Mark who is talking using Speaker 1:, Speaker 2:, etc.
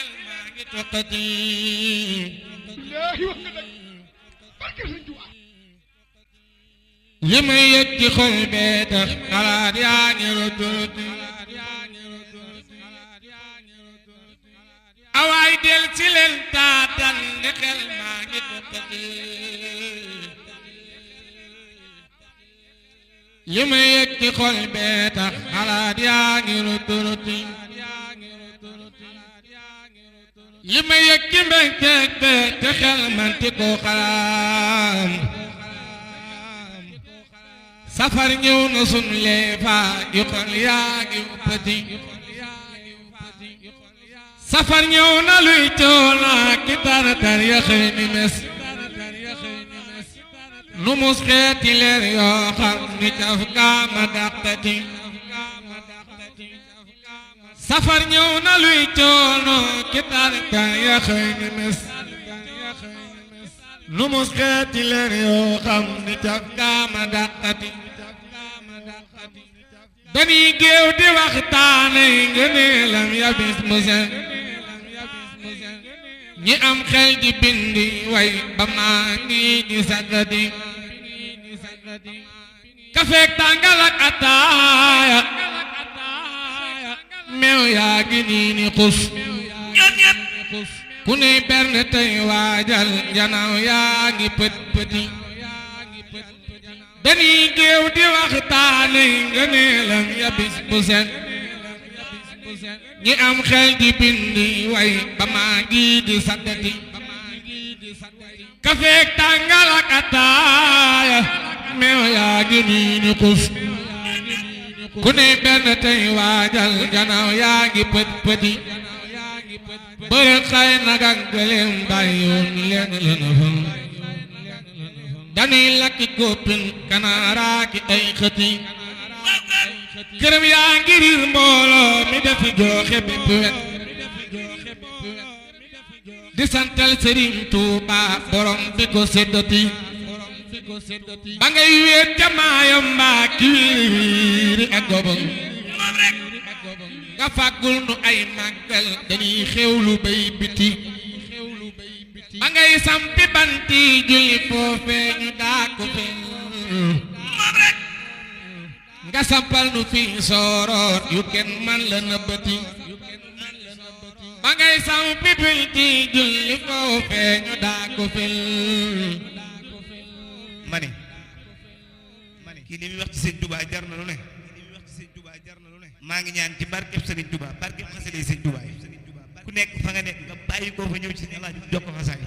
Speaker 1: xel maa ngi toqati li may yëg ci xol bee tax xalaat yaa ngi rototi awaay del ci leen taatan li xel maa ngi toqati li may yëg ci xol bee tax xalaat yaa ngi rototi li may yëg ci mbégteeg bee te xel man ti ko xalaam safar ñëw na sun leefa yu xol yaa ngi uppati safar ñëw na luy coona ki taratar ya xëy ni mes nu mus xeeti leer yoo xam ni caf kaama dàqati safar ñëw na luy coono ki taratar ya xëy ni mes nu mus xeeti leer yoo xam ni caf kaama dàqati dañuy géew di waxtaane ngëneelam ya bis mu set ñi am xel di bindi way ba maa ngi di saggati kafeek tàngal ak ataaya meew yaa ngi nii ni xus ku ne berne tey waajal njanaaw yaa ngi pët pëti dañuy géew di waxtaane ngëneelam ya bis bu set ñi am xel di bindi way ba maa ngi di saggati kafeek tàngal ak ataaya meew yaa ngi nii ni xus ku ne benn tey waajal gannaaw yaa ngi pët pëti bërëg xay nag ak gëléem bàyyoon leen lëna fa dañuy lakki góppin kanaaraaki ay xëti këram yaa ngi riir mbooloo mi defi jooxe bépp wet di santal Sëriñ Tuuba borom bi ko séddati ba ngay wéet jamaayam mbaa ki wiiri ak gobam nga fàggul nu ay màggal dañuy xewlu bay biti ba ngay sampi banti julli foofee ñu daa ko fel nga sampal nu fi sooroor yu kenn man la nëbbati ba ngay sampi banti julli foofee ñu daa ko fel
Speaker 2: mani kii li muy wax ci sëñ Touba jar na lu ne maa ngi ñaan ci barkeb sëñ Touba barkeb xasida sëñ Touba yi ku nekk fa nga nekk nga bàyyi koo fa ñëw ci Alaaji jox ko xasaay